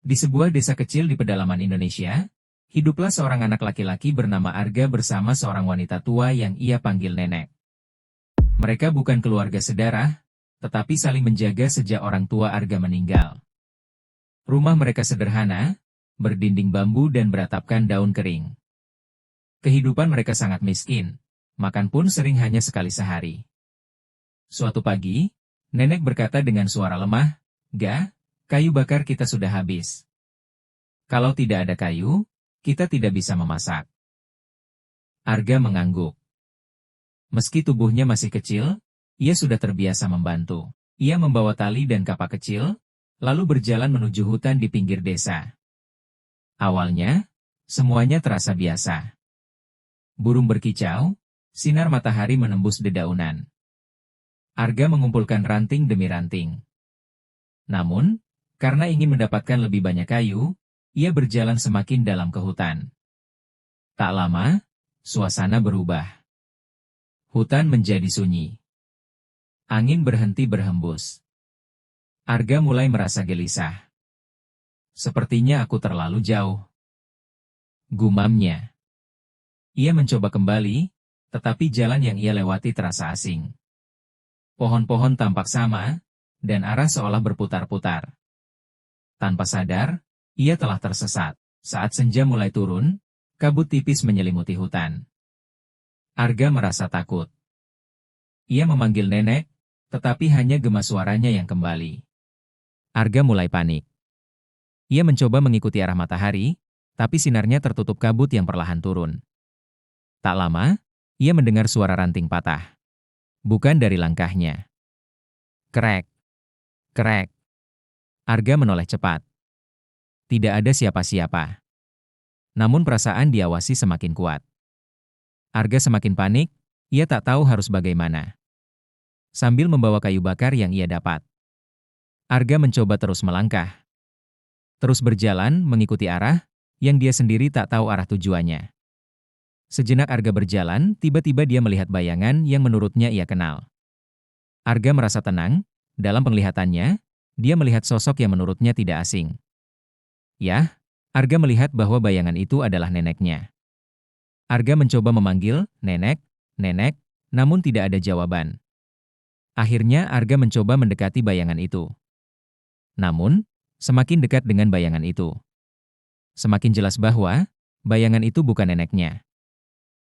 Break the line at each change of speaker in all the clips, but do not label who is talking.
Di sebuah desa kecil di pedalaman Indonesia, hiduplah seorang anak laki-laki bernama Arga bersama seorang wanita tua yang ia panggil nenek. Mereka bukan keluarga sedarah, tetapi saling menjaga sejak orang tua Arga meninggal. Rumah mereka sederhana, berdinding bambu dan beratapkan daun kering. Kehidupan mereka sangat miskin, makan pun sering hanya sekali sehari. Suatu pagi, nenek berkata dengan suara lemah, "Ga, kayu bakar kita sudah habis. Kalau tidak ada kayu, kita tidak bisa memasak." Arga mengangguk. Meski tubuhnya masih kecil, ia sudah terbiasa membantu. Ia membawa tali dan kapak kecil, lalu berjalan menuju hutan di pinggir desa. Awalnya, semuanya terasa biasa. Burung berkicau, sinar matahari menembus dedaunan. Arga mengumpulkan ranting demi ranting. Namun, karena ingin mendapatkan lebih banyak kayu, ia berjalan semakin dalam ke hutan. Tak lama, suasana berubah. Hutan menjadi sunyi. Angin berhenti berhembus. Arga mulai merasa gelisah. Sepertinya aku terlalu jauh, gumamnya. Ia mencoba kembali, tetapi jalan yang ia lewati terasa asing. Pohon-pohon tampak sama, dan arah seolah berputar-putar. Tanpa sadar, ia telah tersesat. Saat senja mulai turun, kabut tipis menyelimuti hutan. Arga merasa takut. Ia memanggil nenek, tetapi hanya gema suaranya yang kembali. Arga mulai panik. Ia mencoba mengikuti arah matahari, tapi sinarnya tertutup kabut yang perlahan turun. Tak lama, ia mendengar suara ranting patah. Bukan dari langkahnya. Krek, krek. Arga menoleh cepat. Tidak ada siapa-siapa. Namun perasaan diawasi semakin kuat. Arga semakin panik, ia tak tahu harus bagaimana. Sambil membawa kayu bakar yang ia dapat, Arga mencoba terus melangkah. Terus berjalan mengikuti arah, yang dia sendiri tak tahu arah tujuannya. Sejenak Arga berjalan, tiba-tiba dia melihat bayangan yang menurutnya ia kenal. Arga merasa tenang, dalam penglihatannya, dia melihat sosok yang menurutnya tidak asing. Yah, Arga melihat bahwa bayangan itu adalah neneknya. Arga mencoba memanggil, "Nenek, nenek," namun tidak ada jawaban. Akhirnya Arga mencoba mendekati bayangan itu. Namun, semakin dekat dengan bayangan itu, semakin jelas bahwa bayangan itu bukan neneknya.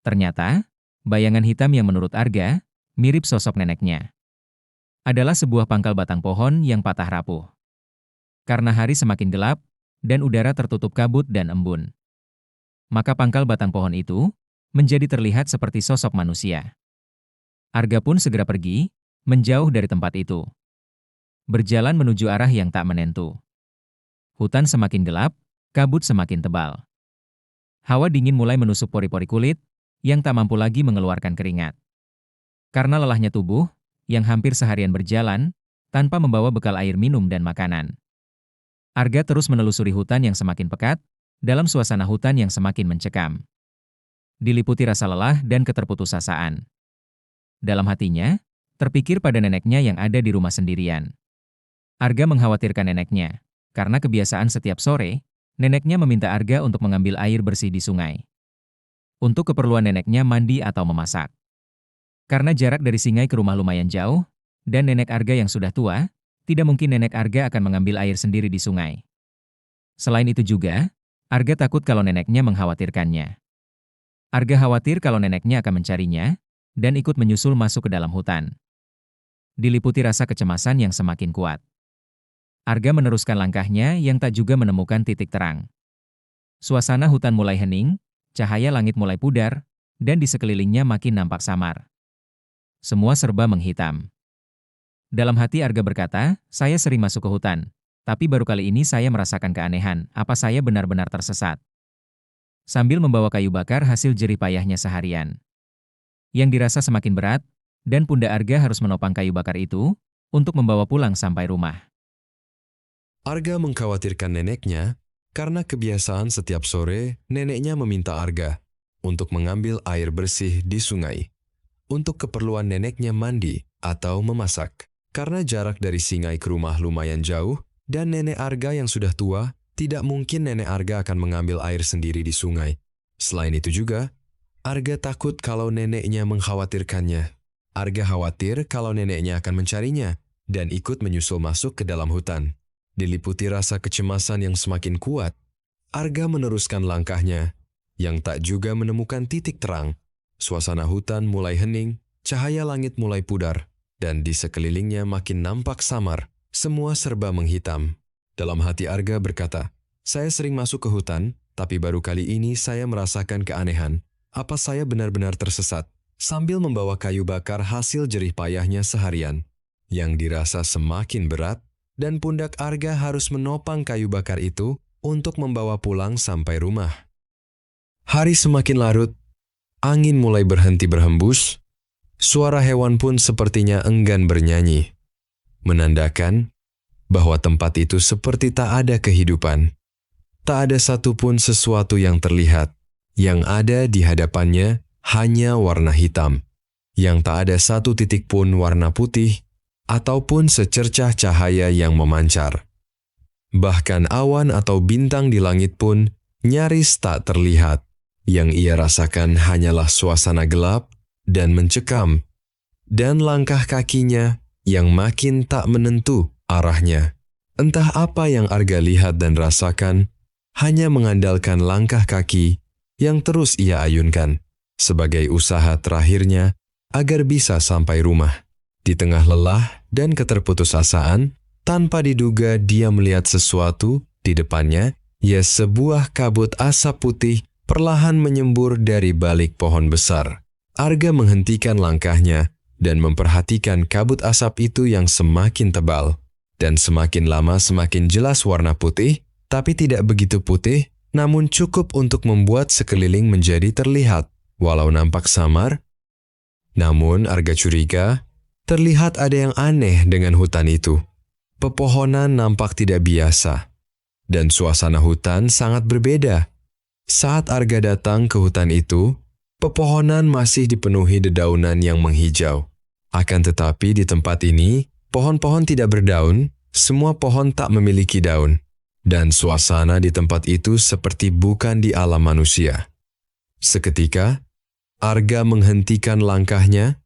Ternyata, bayangan hitam yang menurut Arga mirip sosok neneknya adalah sebuah pangkal batang pohon yang patah rapuh. Karena hari semakin gelap, dan udara tertutup kabut dan embun, maka pangkal batang pohon itu menjadi terlihat seperti sosok manusia. Arga pun segera pergi, menjauh dari tempat itu. Berjalan menuju arah yang tak menentu. Hutan semakin gelap, kabut semakin tebal. Hawa dingin mulai menusuk pori-pori kulit, yang tak mampu lagi mengeluarkan keringat. Karena lelahnya tubuh, yang hampir seharian berjalan, tanpa membawa bekal air minum dan makanan. Arga terus menelusuri hutan yang semakin pekat, dalam suasana hutan yang semakin mencekam. Diliputi rasa lelah dan keterputusasaan. Dalam hatinya, terpikir pada neneknya yang ada di rumah sendirian. Arga mengkhawatirkan neneknya, karena kebiasaan setiap sore, neneknya meminta Arga untuk mengambil air bersih di sungai. Untuk keperluan neneknya mandi atau memasak. Karena jarak dari sungai ke rumah lumayan jauh, dan nenek Arga yang sudah tua, tidak mungkin nenek Arga akan mengambil air sendiri di sungai. Selain itu juga, Arga takut kalau neneknya mengkhawatirkannya. Arga khawatir kalau neneknya akan mencarinya, dan ikut menyusul masuk ke dalam hutan. Diliputi rasa kecemasan yang semakin kuat. Arga meneruskan langkahnya yang tak juga menemukan titik terang. Suasana hutan mulai hening, cahaya langit mulai pudar, dan di sekelilingnya makin nampak samar. Semua serba menghitam. Dalam hati Arga berkata, "Saya sering masuk ke hutan, tapi baru kali ini saya merasakan keanehan, apa saya benar-benar tersesat?" Sambil membawa kayu bakar hasil jerih payahnya seharian, yang dirasa semakin berat, dan pundak Arga harus menopang kayu bakar itu, untuk membawa pulang sampai rumah.
Arga mengkhawatirkan neneknya, karena kebiasaan setiap sore neneknya meminta Arga untuk mengambil air bersih di sungai, untuk keperluan neneknya mandi atau memasak. Karena jarak dari sungai ke rumah lumayan jauh, dan nenek Arga yang sudah tua Tidak mungkin nenek Arga akan mengambil air sendiri di sungai. Selain itu juga, Arga takut kalau neneknya mengkhawatirkannya. Arga khawatir kalau neneknya akan mencarinya dan ikut menyusul masuk ke dalam hutan. Diliputi rasa kecemasan yang semakin kuat, Arga meneruskan langkahnya, yang tak juga menemukan titik terang. Suasana hutan mulai hening, cahaya langit mulai pudar, dan di sekelilingnya makin nampak samar. Semua serba menghitam. Dalam hati Arga berkata, "Saya sering masuk ke hutan, tapi baru kali ini saya merasakan keanehan. Apa saya benar-benar tersesat?" Sambil membawa kayu bakar hasil jerih payahnya seharian, yang dirasa semakin berat, dan pundak Arga harus menopang kayu bakar itu untuk membawa pulang sampai rumah. Hari semakin larut, angin mulai berhenti berhembus, suara hewan pun sepertinya enggan bernyanyi, menandakan bahwa tempat itu seperti tak ada kehidupan. Tak ada satupun sesuatu yang terlihat. Yang ada di hadapannya hanya warna hitam, yang tak ada satu titik pun warna putih ataupun secercah cahaya yang memancar. Bahkan awan atau bintang di langit pun nyaris tak terlihat. Yang ia rasakan hanyalah suasana gelap dan mencekam, dan langkah kakinya yang makin tak menentu arahnya. Entah apa yang Arga lihat dan rasakan, hanya mengandalkan langkah kaki yang terus ia ayunkan sebagai usaha terakhirnya agar bisa sampai rumah. Di tengah lelah dan keterputusasaan, tanpa diduga dia melihat sesuatu di depannya, sebuah kabut asap putih perlahan menyembur dari balik pohon besar. Arga menghentikan langkahnya dan memperhatikan kabut asap itu yang semakin tebal. Dan semakin lama semakin jelas warna putih, tapi tidak begitu putih, namun cukup untuk membuat sekeliling menjadi terlihat. Walau nampak samar, namun Arga curiga, terlihat ada yang aneh dengan hutan itu. Pepohonan nampak tidak biasa, dan suasana hutan sangat berbeda. Saat Arga datang ke hutan itu, pepohonan masih dipenuhi dedaunan yang menghijau. Akan tetapi di tempat ini, pohon-pohon tidak berdaun, semua pohon tak memiliki daun, dan suasana di tempat itu seperti bukan di alam manusia. Seketika, Arga menghentikan langkahnya,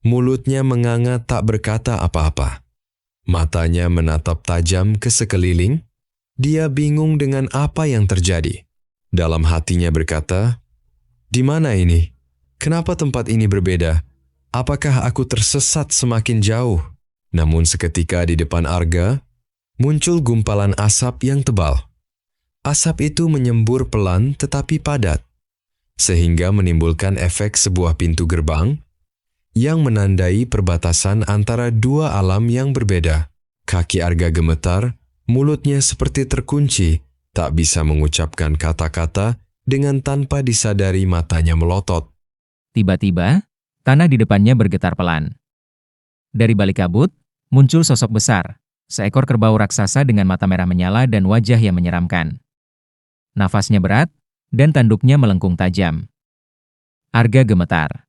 mulutnya menganga tak berkata apa-apa. Matanya menatap tajam ke sekeliling, dia bingung dengan apa yang terjadi. Dalam hatinya berkata, "Di mana ini? Kenapa tempat ini berbeda? Apakah aku tersesat semakin jauh?" Namun seketika di depan Arga, muncul gumpalan asap yang tebal. Asap itu menyembur pelan tetapi padat, sehingga menimbulkan efek sebuah pintu gerbang yang menandai perbatasan antara dua alam yang berbeda. Kaki Arga gemetar, mulutnya seperti terkunci, tak bisa mengucapkan kata-kata dengan tanpa disadari matanya melotot.
Tiba-tiba, tanah di depannya bergetar pelan. Dari balik kabut, muncul sosok besar, seekor kerbau raksasa dengan mata merah menyala dan wajah yang menyeramkan. Nafasnya berat, dan tanduknya melengkung tajam. Arga gemetar.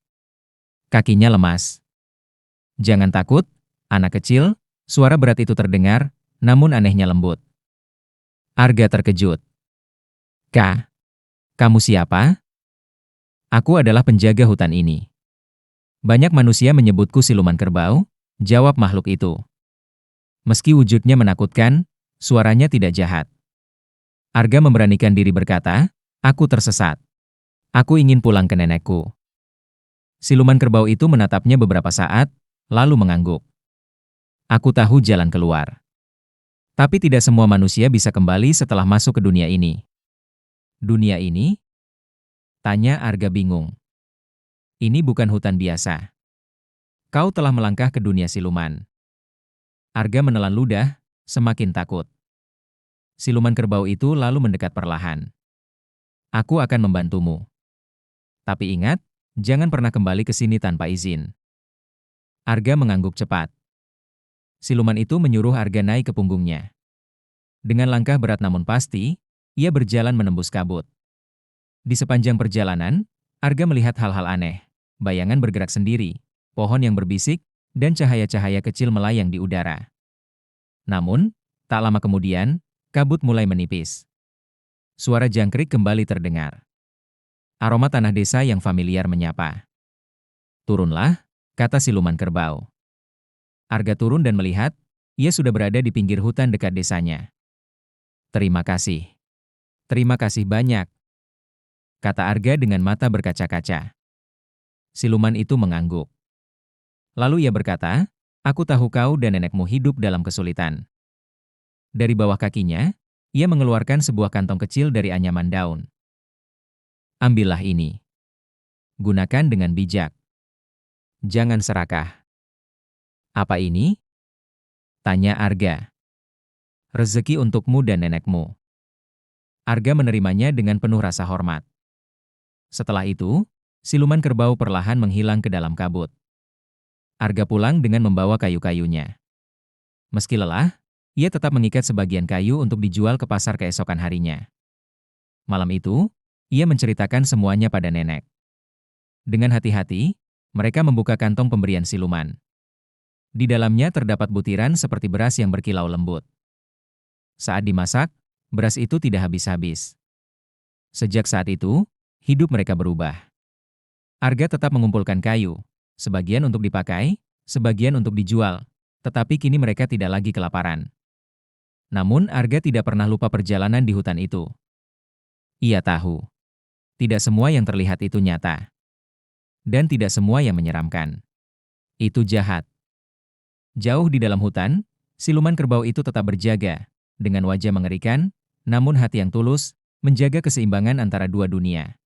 Kakinya lemas. "Jangan takut, anak kecil," suara berat itu terdengar, namun anehnya lembut. Arga terkejut. Kamu siapa?" "Aku adalah penjaga hutan ini. Banyak manusia menyebutku siluman kerbau," jawab makhluk itu. Meski wujudnya menakutkan, suaranya tidak jahat. Arga memberanikan diri berkata, "Aku tersesat. Aku ingin pulang ke nenekku." Siluman kerbau itu menatapnya beberapa saat, lalu mengangguk. "Aku tahu jalan keluar. Tapi tidak semua manusia bisa kembali setelah masuk ke dunia ini." "Dunia ini?" tanya Arga bingung. "Ini bukan hutan biasa. Kau telah melangkah ke dunia siluman." Arga menelan ludah, semakin takut. Siluman kerbau itu lalu mendekat perlahan. "Aku akan membantumu. Tapi ingat, jangan pernah kembali ke sini tanpa izin." Arga mengangguk cepat. Siluman itu menyuruh Arga naik ke punggungnya. Dengan langkah berat namun pasti, ia berjalan menembus kabut. Di sepanjang perjalanan, Arga melihat hal-hal aneh. Bayangan bergerak sendiri, pohon yang berbisik, dan cahaya-cahaya kecil melayang di udara. Namun, tak lama kemudian, kabut mulai menipis. Suara jangkrik kembali terdengar. Aroma tanah desa yang familiar menyapa. "Turunlah," kata siluman kerbau. Arga turun dan melihat, ia sudah berada di pinggir hutan dekat desanya. "Terima kasih. Terima kasih banyak," kata Arga dengan mata berkaca-kaca. Siluman itu mengangguk. Lalu ia berkata, "Aku tahu kau dan nenekmu hidup dalam kesulitan." Dari bawah kakinya, ia mengeluarkan sebuah kantong kecil dari anyaman daun. "Ambillah ini. Gunakan dengan bijak. Jangan serakah." "Apa ini?" tanya Arga. "Rezeki untukmu dan nenekmu." Arga menerimanya dengan penuh rasa hormat. Setelah itu, siluman kerbau perlahan menghilang ke dalam kabut. Arga pulang dengan membawa kayu-kayunya. Meski lelah, ia tetap mengikat sebagian kayu untuk dijual ke pasar keesokan harinya. Malam itu, ia menceritakan semuanya pada nenek. Dengan hati-hati, mereka membuka kantong pemberian siluman. Di dalamnya terdapat butiran seperti beras yang berkilau lembut. Saat dimasak, beras itu tidak habis-habis. Sejak saat itu, hidup mereka berubah. Arga tetap mengumpulkan kayu, sebagian untuk dipakai, sebagian untuk dijual, tetapi kini mereka tidak lagi kelaparan. Namun Arga tidak pernah lupa perjalanan di hutan itu. Ia tahu, tidak semua yang terlihat itu nyata. Dan tidak semua yang menyeramkan. Itu jahat. Jauh di dalam hutan, siluman kerbau itu tetap berjaga, dengan wajah mengerikan, namun hati yang tulus, menjaga keseimbangan antara dua dunia.